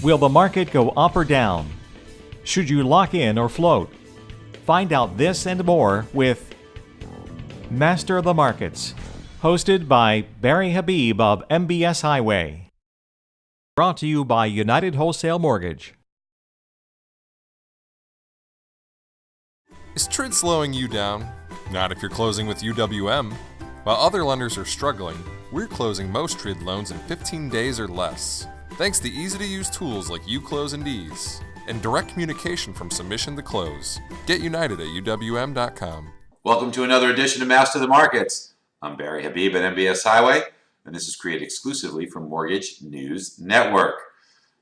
Will the market go up or down? Should you lock in or float? Find out this and more with Master of the Markets, hosted by Barry Habib of MBS Highway. Brought to you by United Wholesale Mortgage. Is TRID slowing you down? Not if you're closing with UWM. While other lenders are struggling, we're closing most TRID loans in 15 days or less, thanks to easy-to-use tools like UClose and Ease, and direct communication from submission to close. Get United at UWM.com. Welcome to another edition of Master of the Markets. I'm Barry Habib at MBS Highway, and this is created exclusively for Mortgage News Network.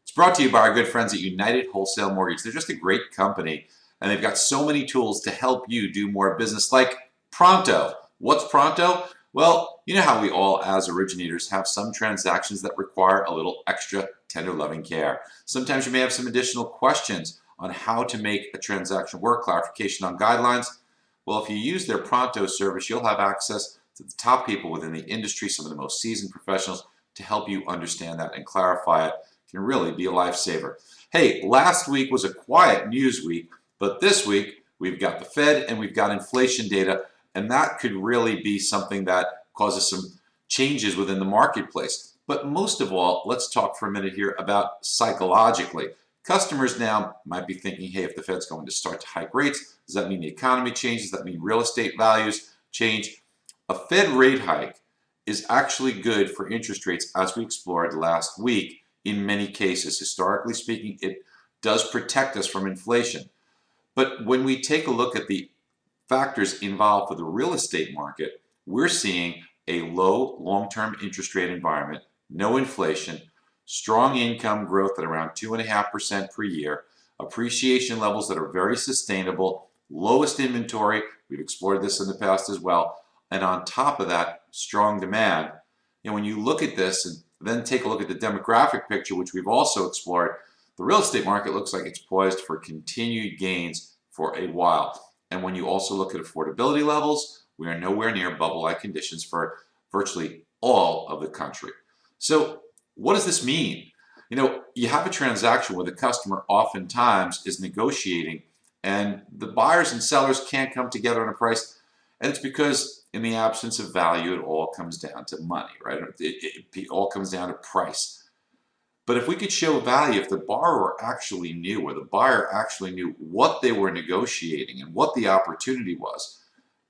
It's brought to you by our good friends at United Wholesale Mortgage. They're just a great company, and they've got so many tools to help you do more business, like Pronto. What's Pronto? Well, you know how we all, as originators, have some transactions that require a little extra tender loving care. Sometimes you may have some additional questions on how to make a transaction work, clarification on guidelines. Well, if you use their Pronto service, you'll have access to the top people within the industry, some of the most seasoned professionals, to help you understand that and clarify it. It can really be a lifesaver. Hey, last week was a quiet news week, but this week we've got the Fed and we've got inflation data, and that could really be something that causes some changes within the marketplace. But most of all, let's talk for a minute here about psychologically. Customers now might be thinking, hey, if the Fed's going to start to hike rates, does that mean the economy changes? Does that mean real estate values change? A Fed rate hike is actually good for interest rates, as we explored last week. In many cases, historically speaking, it does protect us from inflation. But when we take a look at the factors involved for the real estate market, we're seeing a low long-term interest rate environment, no inflation, strong income growth at around 2.5% per year, appreciation levels that are very sustainable, lowest inventory, we've explored this in the past as well, and on top of that, strong demand. And when you look at this and then take a look at the demographic picture, which we've also explored, the real estate market looks like it's poised for continued gains for a while. And when you also look at affordability levels, we are nowhere near bubble-like conditions for virtually all of the country. So what does this mean? You know, you have a transaction where the customer oftentimes is negotiating and the buyers and sellers can't come together on a price. And it's because in the absence of value, it all comes down to money, right? It all comes down to price. But if we could show value, if the borrower actually knew, or the buyer actually knew what they were negotiating and what the opportunity was,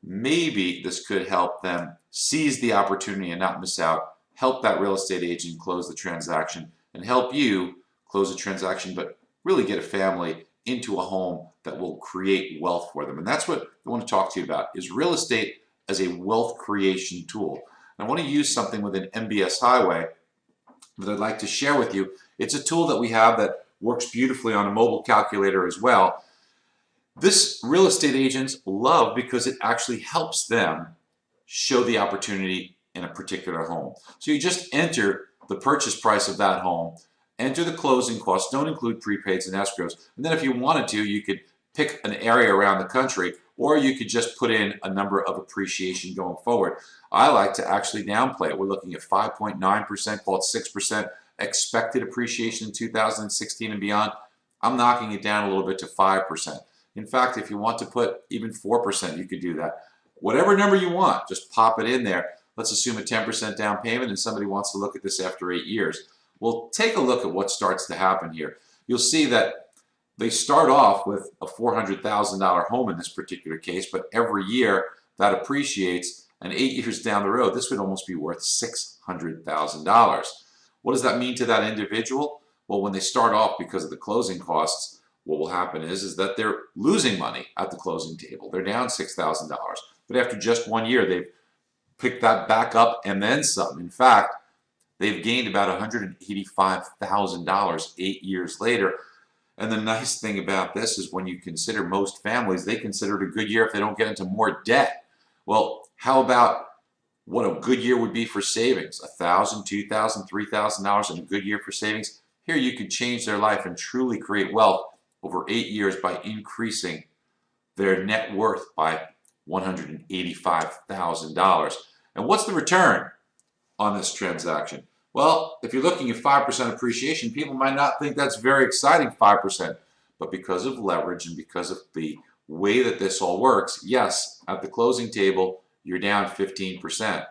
maybe this could help them seize the opportunity and not miss out, help that real estate agent close the transaction, and help you close the transaction, but really get a family into a home that will create wealth for them. And that's what I want to talk to you about, is real estate as a wealth creation tool. And I want to use something within MBS Highway that I'd like to share with you. It's a tool that we have that works beautifully on a mobile calculator as well. This real estate agents love because it actually helps them show the opportunity in a particular home. So you just enter the purchase price of that home, enter the closing costs, don't include prepaids and escrows, and then if you wanted to, you could pick an area around the country, or you could just put in a number of appreciation going forward. I like to actually downplay it. We're looking at 5.9%, call it 6% expected appreciation in 2016 and beyond. I'm knocking it down a little bit to 5%. In fact, if you want to put even 4%, you could do that. Whatever number you want, just pop it in there. Let's assume a 10% down payment and somebody wants to look at this after 8 years. Well, take a look at what starts to happen here. You'll see that they start off with a $400,000 home in this particular case, but every year that appreciates, and 8 years down the road, this would almost be worth $600,000. What does that mean to that individual? Well, when they start off because of the closing costs, what will happen is that they're losing money at the closing table. They're down $6,000. But after just 1 year, they've picked that back up and then some. In fact, they've gained about $185,000 8 years later. And the nice thing about this is when you consider most families, they consider it a good year if they don't get into more debt. Well, how about what a good year would be for savings? $1,000, $2,000, $3,000 in a good year for savings. Here you could change their life and truly create wealth over 8 years by increasing their net worth by $185,000. And what's the return on this transaction? Well, if you're looking at 5% appreciation, people might not think that's very exciting, 5%. But because of leverage and because of the way that this all works, yes, at the closing table, you're down 15%.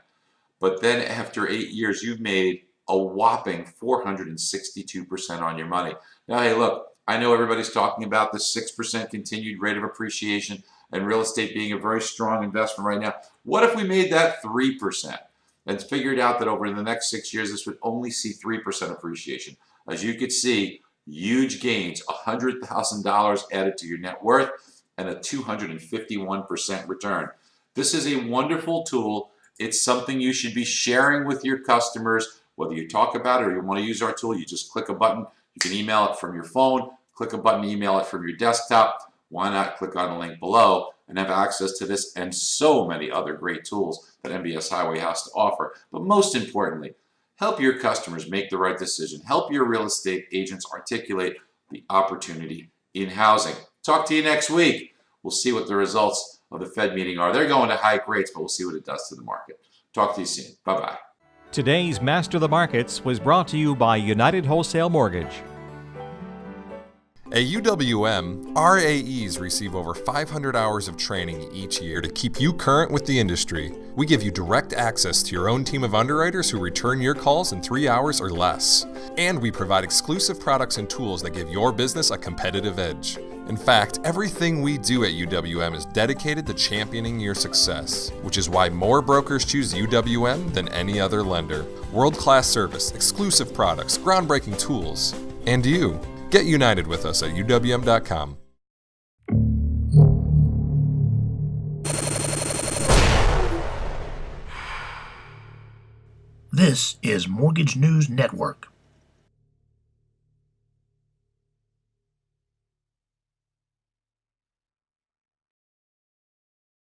But then after 8 years, you've made a whopping 462% on your money. Now, hey, look, I know everybody's talking about the 6% continued rate of appreciation and real estate being a very strong investment right now. What if we made that 3% and figured out that over the next 6 years, this would only see 3% appreciation? As you could see, huge gains, $100,000 added to your net worth and a 251% return. This is a wonderful tool. It's something you should be sharing with your customers. Whether you talk about it or you want to use our tool, you just click a button. You can email it from your phone, click a button, email it from your desktop. Why not click on the link below and have access to this and so many other great tools that MBS Highway has to offer. But most importantly, help your customers make the right decision. Help your real estate agents articulate the opportunity in housing. Talk to you next week. We'll see what the results of the Fed meeting are. They're going to hike rates, but we'll see what it does to the market. Talk to you soon. Bye-bye. Today's Master of the Markets was brought to you by United Wholesale Mortgage. At UWM, our AEs receive over 500 hours of training each year to keep you current with the industry. We give you direct access to your own team of underwriters who return your calls in 3 hours or less. And we provide exclusive products and tools that give your business a competitive edge. In fact, everything we do at UWM is dedicated to championing your success, which is why more brokers choose UWM than any other lender. World-class service, exclusive products, groundbreaking tools, and you. Get united with us at uwm.com. This is Mortgage News Network.